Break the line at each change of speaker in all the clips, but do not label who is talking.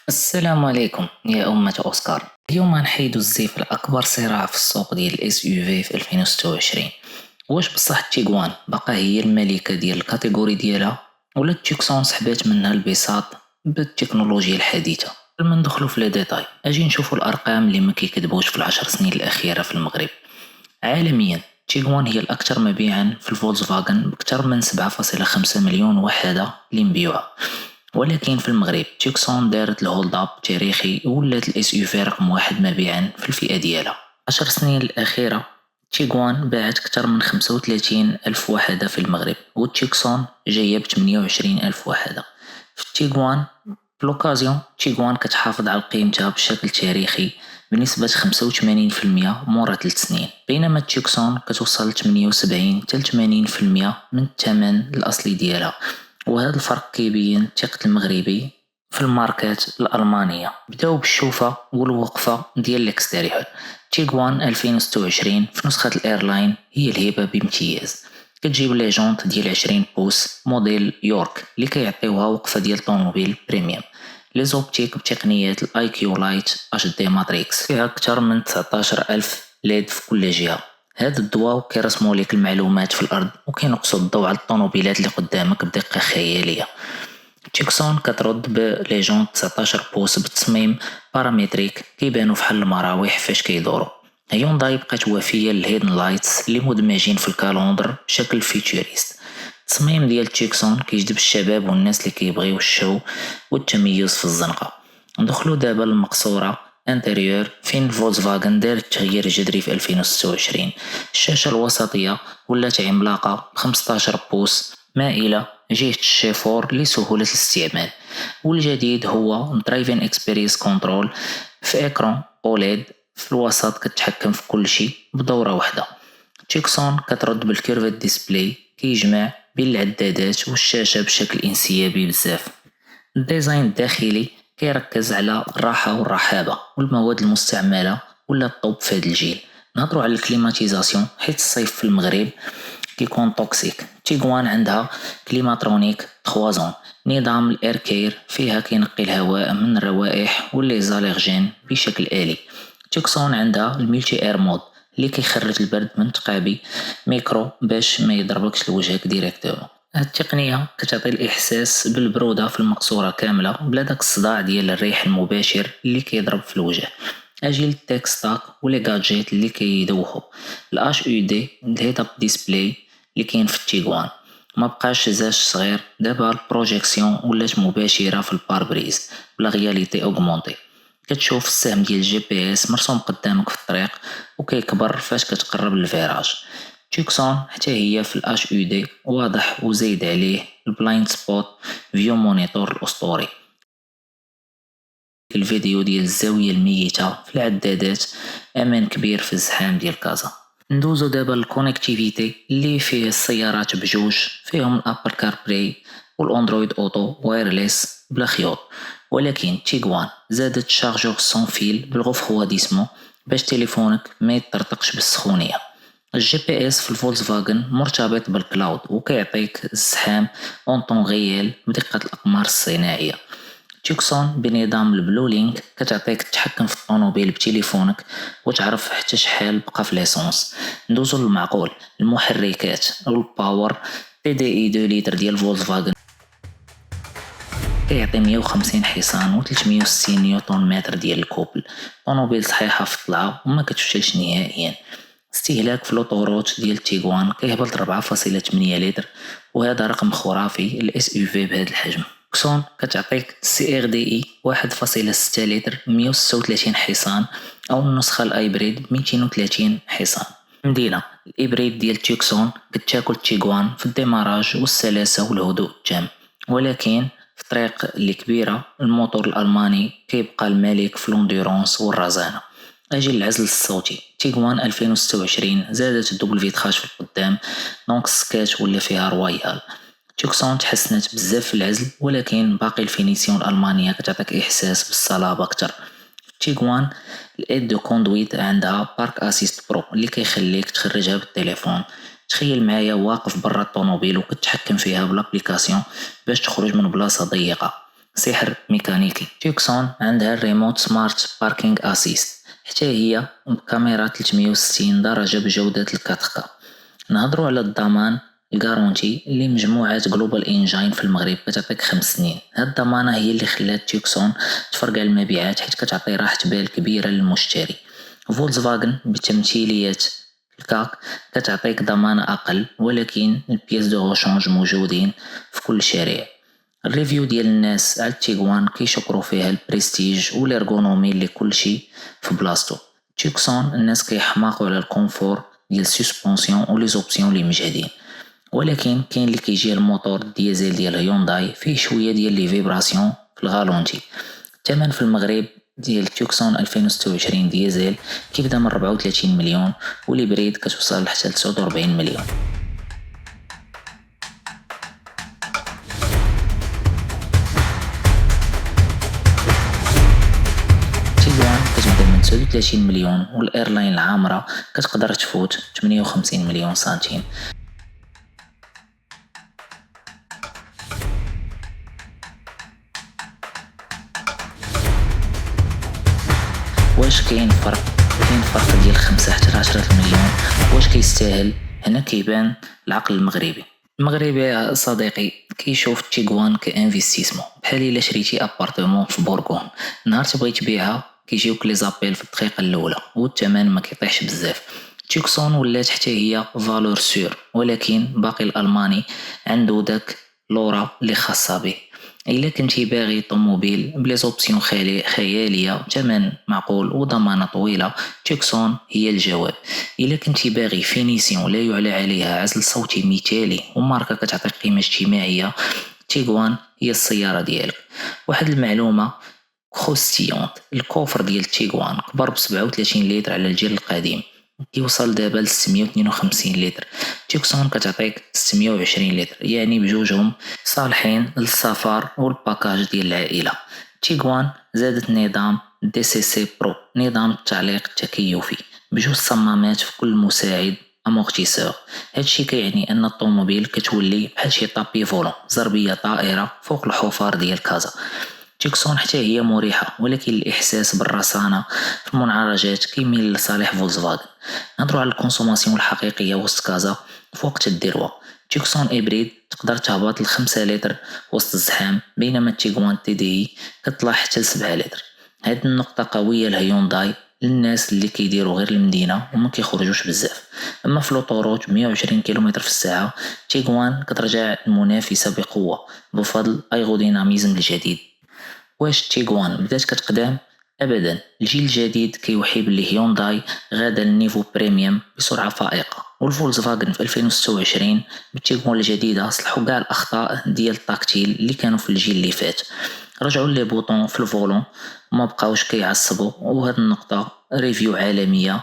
السلام عليكم يا أمة أوسكار. اليوم غنحيدو الزيف الأكبر صراع في السوق ديال الاس يو في 2026. واش بصح التيغوان باقا هي الملكة ديال الكاتيجوري ديالها، ولا التيكسون سحبات منها البساط بالتكنولوجيا الحديثة؟ قبل ما ندخلو في لي ديتاي اجي نشوفو الارقام اللي ما كيكذبوش في العشر سنين الاخيرة في المغرب. عالميا تيغوان هي الاكثر مبيعا في الفولكس فاغن باكثر من 7.5 مليون وحدة اللي مبيوعة. ولكن في المغرب تيكسون دارت الهولد اب تاريخي ولات الاس يو في رقم واحد مبيعا في الفئة ديالها. 10 سنين الأخيرة تيغوان باعت أكثر من 35 ألف وحدة في المغرب، والتيكسون جاية ب28 ألف وحدة. في التيغوان بلوكازيون تيغوان كتحافظ على قيمتها بشكل تاريخي بنسبة 85% مورا 3 سنين، بينما التيكسون كتوصل 78 حتى 80% من الثمن الأصلي ديالها. وهذا الفرق كيبين ثقة المغربي في الماركات الألمانية. بداو بالشوفة والوقفة ديال الاكستيريور. تيغوان 2026 في نسخة الايرلاين هي الهبة بامتياز، كتجيب لي جونت ديال 20 بوس موديل يورك اللي كيعطيوها وقفة ديال طوموبيل بريميوم. لي زوبتيك بتقنية الاي كيو لايت اش دي ماتريكس، فيها اكثر من 19 الف ليد في كل جهة. هاد الضواو كيرسموا لك المعلومات في الارض وكينقصوا الضوء على الطوموبيلات اللي قدامك بدقة خيالية. تيكسون كترد بلي جونت 19 بوس بتصميم بارامتريك كيبانو فحال المراوح فاش كيدورو. هيونداي بقات وفية للهيدن لايتس اللي مدمجين في الكالوندر بشكل فيتوريست. التصميم ديال تيكسون كيجذب الشباب والناس اللي كيبغيو الشو والتميز في الزنقة. ندخلو دابا للمقصورة انتريور فين فولكسفاغن دارت تغيير جذري في 2026. الشاشة الوسطية ولات عملاقة ب 15 بوس مائلة جهة الشيفور لسهولة الاستعمال، والجديد هو درايفين اكسبيرينس كنترول في اكران اوليد في الوسط كتحكم في كل شيء بدورة واحدة. تيكسون كترد بالكيرفت ديسبلاي كيجمع بين العدادات والشاشة بشكل انسيابي بزاف. الديزاين الداخلي كيركز على الراحة والرحابة، والمواد المستعملة ولا الطوب في هذا الجيل. نهضروا على الكليماتيزاسيون حيت الصيف في المغرب كيكون توكسيك. تيغوان عندها كليماترونيك 3 زون، نظام الاير كير فيها كينقي الهواء من الروائح واللي زاليرجين بشكل آلي. تيكسون عندها الملتي اير مود اللي كيخرج البرد من تقابي ميكرو باش ما يضربكش لوجهك ديريكتومون. هاد التقنية كتعطي الإحساس بالبرودة في المقصورة كاملة بلا داك الصداع ديال الريح المباشر اللي كيضرب في الوجه. اجي للتك ستاك ولي غادجيت اللي كيدوخو. الاش يو دي الهيد اب ديسبلاي اللي كاين في التيغوان ما بقاش زاج صغير، دابا البروجيكسيون ولات مباشرة في الباربريز بلا رياليتي اوغمونتي. كتشوف السهم ديال الجي بي اس مرسوم قدامك في الطريق وكيكبر فاش كتقرب للفيراج. تيكسون حتى هي في الاش يو دي واضح وزيد عليه البلايند سبوت فيو مونيتور الاسطوري. الفيديو ديال الزاوية الميتة في العدادات امان كبير في الزحام ديال كازا. ندوزو دابا للكونيكتيفيتي اللي فيه السيارات بجوج فيهم الابل كار بلاي والاندرويد اوتو وايرلس بلا خيوط. ولكن تيغوان زادت شارجور سون فيل بالغوفخواديسمون باش تليفونك ما يطرطقش بالسخونيه. الجي بي اس في الفولكسفاغن مرتبط بالكلاود وكيعطيك الزحام اون طون غيال بدقة الاقمار الصناعية. تيكسون بنظام البلو لينك كتعطيك التحكم في الطوموبيل بتليفونك وتعرف حتى شحال بقى في ليسونس. ندوزو للمعقول المحركات او الباور. تي دي اي 2 لتر ديال فولكسفاغن كيعطي 150 حصان و360 نيوتن متر ديال الكوبل. طوموبيل صحيحه في الطلعه وما كتفشلش نهائيا. استهلاك في لوطوروت ديال تيغوان كيهبط 4.8 لتر، وهذا رقم خرافي الاس يو في بهذا الحجم. كسون كتعطيك سي ار دي اي 1.6 لتر 136 حصان، او النسخه الايبريد 230 حصان. مدينه الابريد ديال تيكسون كتاكل تيغوان في الديماراج والسلاسه والهدوء التام، ولكن في الطريق اللي كبيره الموتور الالماني كيبقى الملك في لونديرونس والرزانه. اجي للعزل الصوتي. تيغوان 2026 زادت الدوبل فيتراج في القدام، دونك السكات ولا فيها رويال. تيكسون تحسنت بزاف في العزل، ولكن باقي الفينيسيون الالمانيه كتعطيك احساس بالصلابه اكثر. تيغوان الايد دو كوندويت عندها بارك اسيست برو اللي كيخليك تخرجها بالتليفون. تخيل معايا واقف برا الطوموبيل وكتحكم فيها بلابليكاسيون باش تخرج من بلاصه ضيقه. سحر ميكانيكي. تيوكسون عندها الريموت سمارت باركينج اسيست، حتى هي بكاميرا 360 درجة بجودة 4K. نهضروا على الضمان الجارونتي اللي مجموعة جلوبال انجين في المغرب كتعطيك 5 سنين. هاد الضمانة هي اللي خلات تيوكسون تفرقع المبيعات، حيت كتعطي راحة بال كبيرة للمشتري. فولكسفاغن بتمثيلية الكاك كتعطيك ضمانة أقل، ولكن البياس دو غوشونج موجودين في كل شارع. الريفيو ديال الناس على التيغوان كيشكروا فيها البريستيج والارغونومي اللي كلشي في بلاصتو. تيوكسون الناس كيحماقوا على الكونفور ديال السسبونسيون ولي زوبسيون اللي مجهدين، ولكن كاين اللي كيجي الموتور ديزل ديال هيونداي فيه شويه ديال لي فيبراسيون في الغالونتي. الثمن في المغرب ديال تيوكسون 2026 ديزل كيبدا من 34 مليون، والهيبريد كتوصل حتى ل 49 مليون. تيغوان كتبدا من 39 مليون، والايرلاين العامره كتقدر تفوت 58 مليون سنتيم. واش كاين فرق؟ كاين فرق ديال 5 حتى 10 مليون. واش كيستاهل؟ هنا كيبان العقل المغربي. المغربي صديقي كيشوف التيغوان كانفستيسمون، بحال الا شريتي ابارتمون في بورغون، نهار تبغي تبيعها كيجيوك لي زابيل في الدقيقه الاولى والثمن ما كيطيحش بزاف. تيكسون ولات حتى هي فالور سور، ولكن باقي الالماني عنده داك لورا اللي خاصه به. الا كنتي باغي طوموبيل بلي زوبسيون خياليه، ثمن معقول وضمانه طويله، تيكسون هي الجواب. الا كنتي باغي فينيسيون لا يعلى عليها، عزل صوتي مثالي وماركه كتعطيك قيمه اجتماعيه، تيغوان هي السياره ديالك. واحد المعلومه كروستيونت، الكوفر ديال تيغوان كبر ب 37 لتر على الجيل القديم، كيوصل دابا ل 652 لتر. تيكسون كتعطيك 620 لتر، يعني بجوجهم صالحين للسفر والباكاج ديال العائله. تيغوان زادت نظام دي سي سي برو، نظام التعليق التكيفي بجوج صمامات في كل مساعد امورتيسور. هادشي كيعني ان الطوموبيل كتولي بحال شي طابي فولون، زربيه طائره فوق الحفار ديال كازا. تيكسون حتى هي مريحة، ولكن الإحساس بالرصانة في المنعرجات كيميل لصالح فولكسفاغن. نهضروا على الكونسوماسيون الحقيقية وسط كازا في وقت الذروة. تيكسون إبريد تقدر تهبط ل5 لتر وسط الزحام، بينما تيغوان تي دي كتطلع حتى ل7 لتر. هاد النقطة قوية لهيونداي للناس اللي كيديروا غير المدينة وما كيخرجوش بزاف. اما في لوطوروت 120 كيلومتر في الساعة، تيغوان كترجع المنافسة بقوة بفضل ايغوديناميزم الجديد. واش تيغوان بدات كتقدام؟ ابدا، الجيل الجديد كيوحي باللي هيونداي غادا للنيفو بريميوم بسرعه فائقه، والفولكسفاغن في 2026 بالتيغوان الجديده صلحوا كاع الاخطاء ديال التاكتيل اللي كانوا في الجيل اللي فات. رجعوا لي بوطون في الفولون وما بقاوش كيعصبوا، وهاد النقطه ريفيو عالميه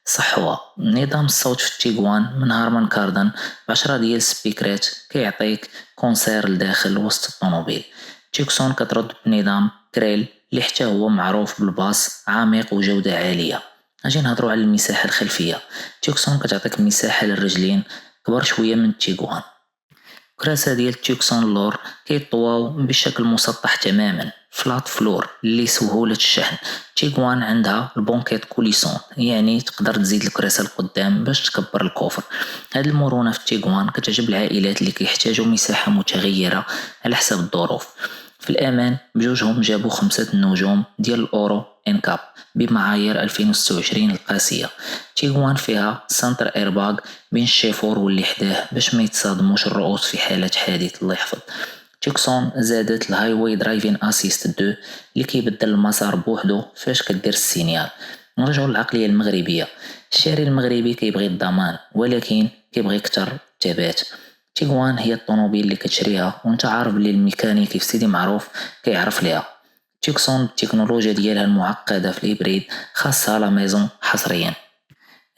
صحوها. نظام الصوت في التيغوان من هارمان كاردن ب10 ديال السبيكرات كيعطيك كونسير لداخل وسط الطوموبيل. تيكسون كترد بنظام كريل اللي حتى هو معروف بالباص عميق وجودة عالية. اجي نهضروا على المساحة الخلفية. تيكسون كتعطيك مساحة للرجلين كبر شوية من التيغوان. كراسة ديال تيكسون لور كيطواو بشكل مسطح تماما، فلات فلور اللي سهولة الشحن. تيغوان عندها البونكيت كوليسون، يعني تقدر تزيد الكراسة القدام باش تكبر الكوفر. هاد المرونة في تيغوان كتعجب العائلات اللي كيحتاجوا مساحة متغيرة على حسب الظروف. في الأمان بجوجهم جابوا 5 النجوم ديال الأورو إنكاب بمعايير 2026 القاسية. تيغوان فيها سنتر إيرباغ بين الشيفور واللي حداه باش ما يتصادموش الرؤوس في حالة حادث، الله يحفظ. تيكسون زادت الهاي واي درايفين اسيست 2 اللي كيبدل المسار بوحدو فاش كدير السينيال. نرجعوا للعقلية المغربية، الشاري المغربي كيبغي الضمان ولكن كيبغي كتر الثبات. تيغوان هي الطوموبيل اللي كتشريها وانت عارف بلي الميكانيكي في سيدي معروف كيعرف ليها. تيكسون التكنولوجيا ديالها المعقدة في الهيبريد خاصها لا ميزون حصريا.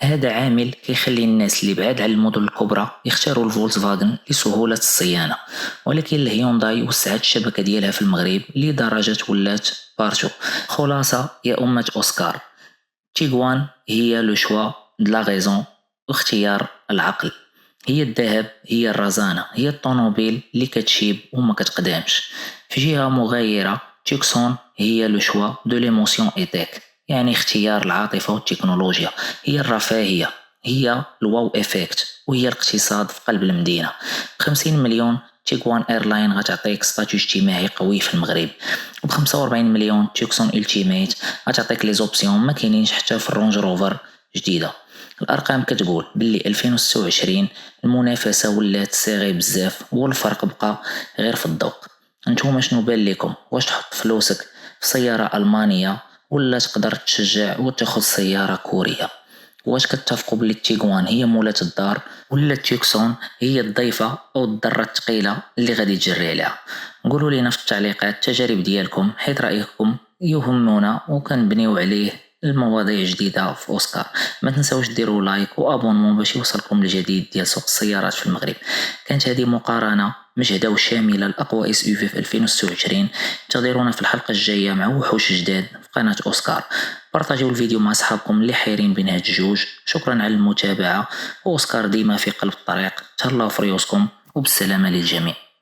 هذا عامل كيخلي الناس اللي بعاد على المدن الكبرى يختاروا الفولكسفاغن لسهولة الصيانة، ولكن الهيونداي وسعت الشبكة ديالها في المغرب لدرجة ولات بارتو. خلاصة يا أمة أوسكار، تيغوان هي لو شوا د لا غيزون واختيار العقل. هي الذهب، هي الرزانة، هي الطوموبيل اللي كتشيب وما كتقدامش. في جهة مغايرة تيكسون هي لو شوا دو ليموسيون ايتيك، يعني اختيار العاطفة والتكنولوجيا. هي الرفاهية، هي الواو افكت، وهي الاقتصاد في قلب المدينة. 50 مليون تيغوان ايرلاين غتعطيك ستاتيو اجتماعي قوي في المغرب، و45 مليون تيكسون التيميت غتعطيك لي زوبسيون ما كاينينش حتى في الرونج روفر جديدة. الارقام كتقول باللي 2026 المنافسة ولات سيغي بزاف، والفرق بقى غير في الذوق. نتوما شنو بان ليكم؟ واش تحط فلوسك في سيارة ألمانية ولا تقدر تشجع وتاخذ سيارة كورية؟ واش كتفقوا بلي تيغوان هي مولة الدار ولا تيكسون هي الضيفة او الضرة الثقيلة اللي غادي تجري عليها؟ قولوا لينا في التعليقات التجارب ديالكم، حيت رأيكم يهمنا وكنبنيو عليه المواضيع جديدة في أوسكار. ما تنساوش ديروا لايك وابونمون باش يوصلكم الجديد ديال سوق السيارات في المغرب. كانت هذه مقارنة مجهدة وشاملة لأقوى اس يو في 2026. انتظرونا في الحلقة الجاية مع وحوش جداد في قناة أوسكار. بارطاجيو الفيديو مع أصحابكم اللي حيرين بين هاد الجوج. شكرا على المتابعة، وأوسكار ديما في قلب الطريق. تهلاو في ريوسكم وبالسلامة للجميع.